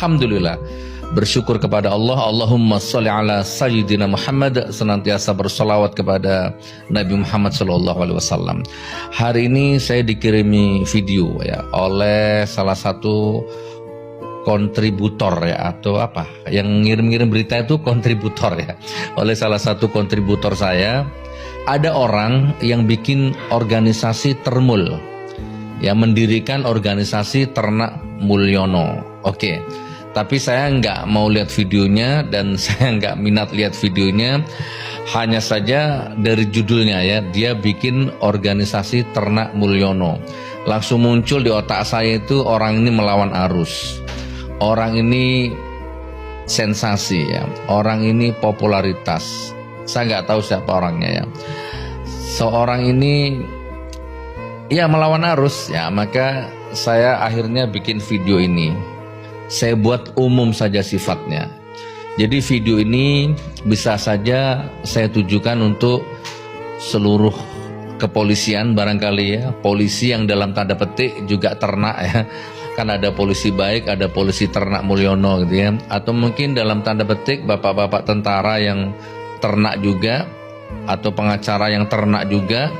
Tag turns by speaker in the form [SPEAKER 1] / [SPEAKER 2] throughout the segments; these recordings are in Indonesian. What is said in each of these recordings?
[SPEAKER 1] Alhamdulillah. Bersyukur kepada Allah. Allahumma sholli ala sayyidina Muhammad, senantiasa bersolawat kepada Nabi Muhammad SAW. Hari ini saya dikirimi video ya oleh salah satu kontributor ya, atau apa yang ngirim-ngirim berita itu kontributor ya, oleh salah satu kontributor saya. Ada orang yang bikin organisasi Termul, ya, mendirikan organisasi Ternak Mulyono. Oke. Tapi saya nggak mau lihat videonya dan saya nggak minat lihat videonya. Hanya saja dari judulnya ya, dia bikin organisasi Ternak Mulyono. Langsung muncul di otak saya itu orang ini melawan arus. Orang ini sensasi ya. Orang ini popularitas. Saya nggak tahu siapa orangnya ya. Seorang ini ya melawan arus ya, maka saya akhirnya bikin video ini. Saya buat umum saja sifatnya. Jadi video ini bisa saja saya tujukan untuk seluruh kepolisian barangkali ya. Polisi yang dalam tanda petik juga ternak ya. Kan ada polisi baik, ada polisi Ternak Mulyono gitu ya. Atau mungkin dalam tanda petik bapak-bapak tentara yang ternak juga, atau pengacara yang ternak juga,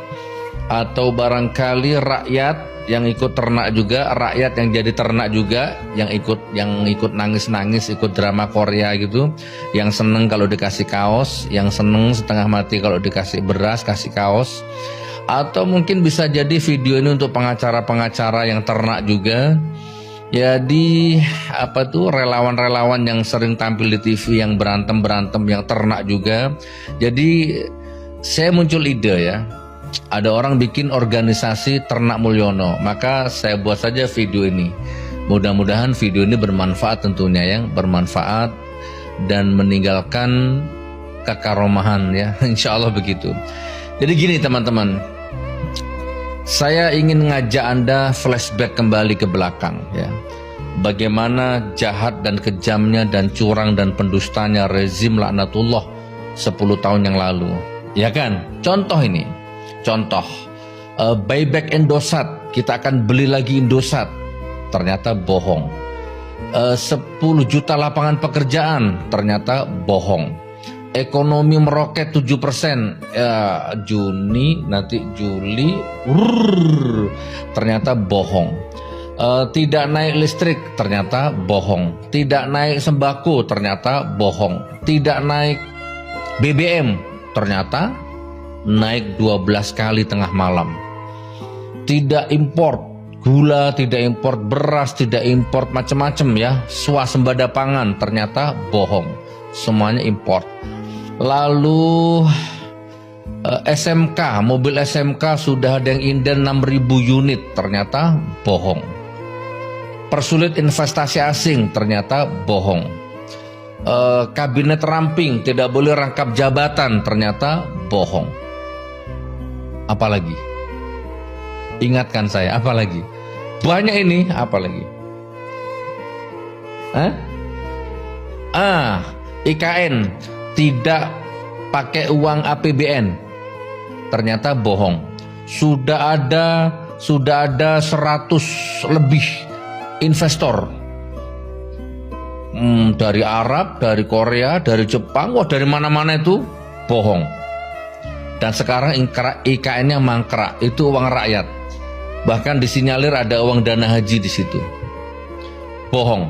[SPEAKER 1] atau barangkali rakyat yang ikut ternak juga, rakyat yang jadi ternak juga, yang ikut nangis-nangis, ikut drama Korea gitu, yang seneng kalau dikasih kaos, yang seneng setengah mati kalau dikasih beras, kasih kaos. Atau mungkin bisa jadi video ini untuk pengacara-pengacara yang ternak juga. Jadi relawan-relawan yang sering tampil di TV, yang berantem-berantem, yang ternak juga. Jadi saya muncul ide ya, ada orang bikin organisasi Ternak Mulyono, maka saya buat saja video ini. Mudah-mudahan video ini bermanfaat tentunya ya, bermanfaat dan meninggalkan kekaromahan ya, insya Allah begitu. Jadi gini teman-teman, saya ingin ngajak Anda flashback kembali ke belakang ya. Bagaimana jahat dan kejamnya dan curang dan pendustanya rezim laknatullah 10 tahun yang lalu. Ya kan? Contoh ini. Contoh, buyback Indosat, kita akan beli lagi Indosat, ternyata bohong. 10 juta lapangan pekerjaan, ternyata bohong. Ekonomi meroket 7%, ya, Juni, nanti Juli, ternyata bohong. Tidak naik listrik, ternyata bohong. Tidak naik sembako, ternyata bohong. Tidak naik BBM, ternyata naik 12 kali tengah malam. Tidak import gula, tidak import beras, tidak import macam-macam ya, swasembada pangan, ternyata bohong, semuanya import. Lalu SMK, mobil SMK sudah ada yang inden 6.000 unit, ternyata bohong. Persulit investasi asing, ternyata bohong. Kabinet ramping, tidak boleh rangkap jabatan, ternyata bohong. Apalagi? Ingatkan saya, apalagi? Banyak ini, apalagi? IKN tidak pakai uang APBN, ternyata bohong. Sudah ada 100 lebih investor dari Arab, dari Korea, dari Jepang, dari mana-mana itu bohong. Dan sekarang IKN-nya mangkrak, itu uang rakyat. Bahkan disinyalir ada uang dana haji di situ. Bohong.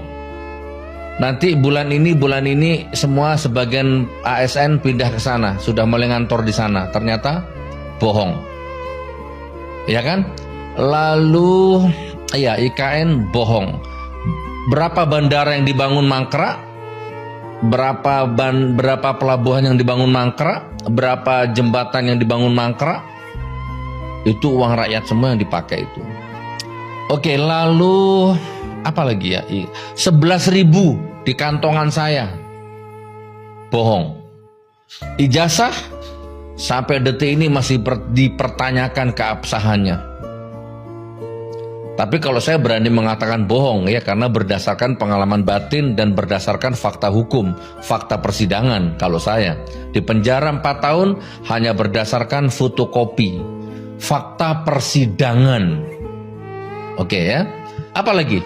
[SPEAKER 1] Nanti bulan ini semua sebagian ASN pindah ke sana, sudah mulai ngantor di sana. Ternyata bohong. Ya kan? Lalu ya IKN bohong. Berapa bandara yang dibangun mangkrak? Berapa pelabuhan yang dibangun mangkrak, berapa jembatan yang dibangun mangkrak, itu uang rakyat semua yang dipakai itu. Oke, lalu apa lagi ya? 11.000 di kantongan saya, bohong. Ijazah sampai detik ini masih dipertanyakan keabsahannya. Tapi kalau saya berani mengatakan bohong ya, karena berdasarkan pengalaman batin dan berdasarkan fakta hukum, fakta persidangan. Kalau saya di penjara 4 tahun hanya berdasarkan fotokopi fakta persidangan. Oke ya. Apalagi?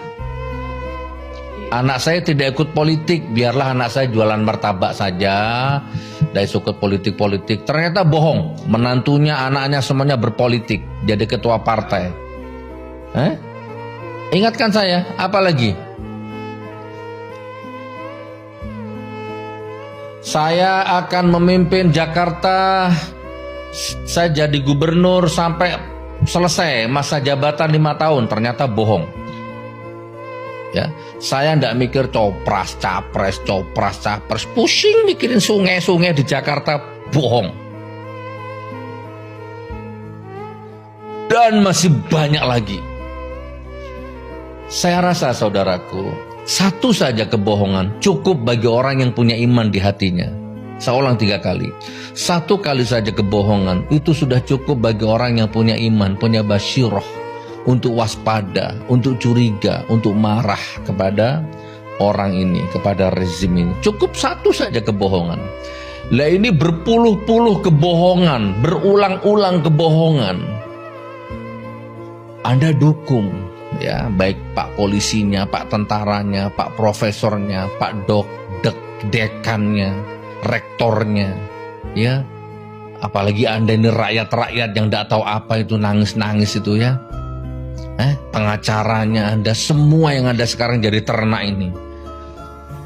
[SPEAKER 1] anak saya tidak ikut politik, biarlah anak saya jualan martabak saja, tidak ikut politik-politik. Ternyata bohong, menantunya, anaknya semuanya berpolitik, jadi ketua partai. Ingatkan saya, apa lagi? Saya akan memimpin Jakarta, saya jadi gubernur sampai selesai masa jabatan 5 tahun, ternyata bohong. Ya, saya tidak mikir copras capres, pusing mikirin sungai-sungai di Jakarta, bohong. Dan masih banyak lagi. Saya rasa saudaraku, satu saja kebohongan cukup bagi orang yang punya iman di hatinya. Saya ulang 3 kali. 1 kali saja kebohongan itu sudah cukup bagi orang yang punya iman, punya basyirah, untuk waspada, untuk curiga, untuk marah kepada orang ini, kepada rezim ini. Cukup 1 saja kebohongan. Lah ini berpuluh-puluh kebohongan, berulang-ulang kebohongan. Anda dukung, ya, baik Pak polisinya, Pak tentaranya, Pak profesornya, Pak dekannya, rektornya, ya. Apalagi Anda ini rakyat-rakyat yang tidak tahu apa itu nangis-nangis itu, ya. Pengacaranya Anda, semua yang Anda sekarang jadi ternak ini.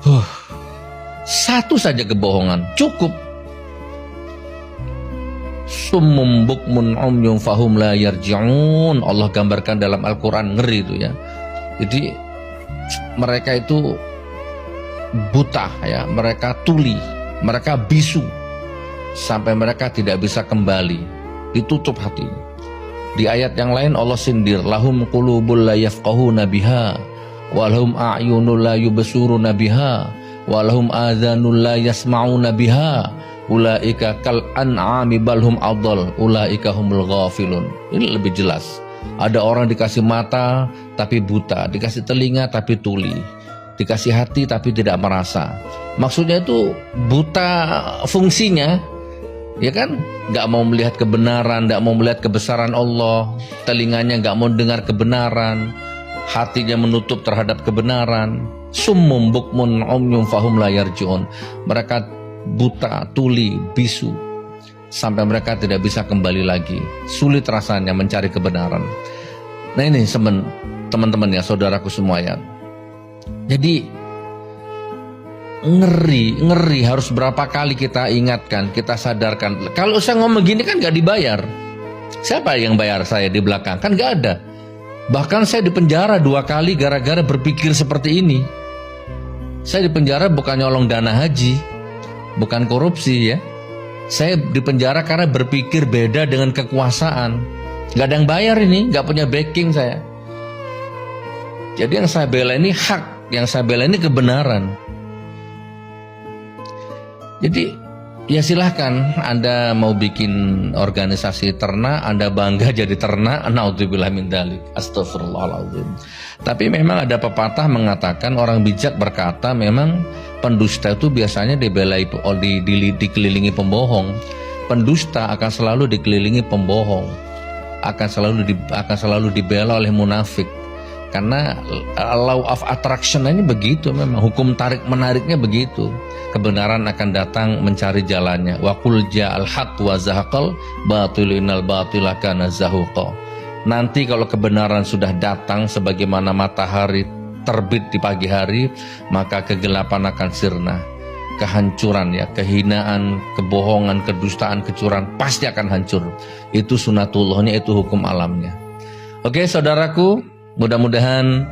[SPEAKER 1] 1 saja kebohongan cukup. Summum bukmun umyum fahum la yarji'un. Allah gambarkan dalam Al-Quran, ngeri itu, ya. Jadi mereka itu buta, ya, mereka tuli, mereka bisu sampai mereka tidak bisa kembali, ditutup hatinya. Di ayat yang lain Allah sindir, lahum qulubul la yafqahuna biha walahum a'yunul la yubsiruna biha walahum adhanul la yasma'una biha ulaika kal an'ami balhum adall ulaika humul ghafilun. Ini lebih jelas. Ada orang dikasih mata tapi buta, dikasih telinga tapi tuli, dikasih hati tapi tidak merasa. Maksudnya itu buta fungsinya, ya kan? Gak mau melihat kebenaran, gak mau melihat kebesaran Allah, telinganya gak mau dengar kebenaran, hatinya menutup terhadap kebenaran. Summum bukmun umyum fahum la yarji'un. Mereka buta, tuli, bisu sampai mereka tidak bisa kembali lagi. Sulit rasanya mencari kebenaran. Nah ini teman-teman ya, saudaraku semua ya. Jadi ngeri harus berapa kali kita ingatkan, kita sadarkan. Kalau saya ngomong gini kan gak dibayar. Siapa yang bayar saya di belakang? Kan gak ada. Bahkan saya dipenjara 2 kali gara-gara berpikir seperti ini. Saya dipenjara bukan nyolong dana haji, bukan korupsi, ya. Saya dipenjara karena berpikir beda dengan kekuasaan. Gak ada yang bayar ini, gak punya backing saya. Jadi yang saya bela ini hak, yang saya bela ini kebenaran. Jadi ya silahkan Anda mau bikin organisasi ternak, Anda bangga jadi ternak, naudzubillah min dzalik, astagfirullahaladzim. Tapi memang ada pepatah mengatakan, orang bijak berkata, memang pendusta itu biasanya dikelilingi pembohong. Pendusta akan selalu dikelilingi pembohong, akan selalu dibela oleh munafik. Karena law of attraction ini begitu, memang hukum tarik menariknya begitu. Kebenaran akan datang mencari jalannya. Wa qul ja'al haqq wa zahaqal batil innal batila kana zahuqa. Nanti kalau kebenaran sudah datang sebagaimana matahari terbit di pagi hari, maka kegelapan akan sirna. Kehancuran, ya, kehinaan, kebohongan, kedustaan, kecurangan pasti akan hancur. Itu sunatullahnya, itu hukum alamnya. Oke, saudaraku, mudah-mudahan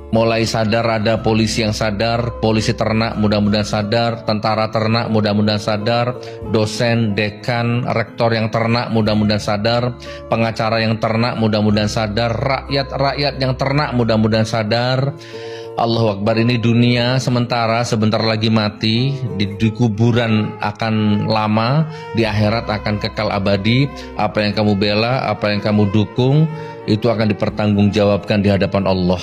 [SPEAKER 1] mulai sadar, ada polisi yang sadar, polisi ternak mudah-mudahan sadar, tentara ternak mudah-mudahan sadar, dosen, dekan, rektor yang ternak mudah-mudahan sadar, pengacara yang ternak mudah-mudahan sadar, rakyat yang ternak mudah-mudahan sadar. Allahu Akbar, ini dunia sementara, sebentar lagi mati, di kuburan akan lama, di akhirat akan kekal abadi. Apa yang kamu bela, apa yang kamu dukung, itu akan dipertanggungjawabkan di hadapan Allah.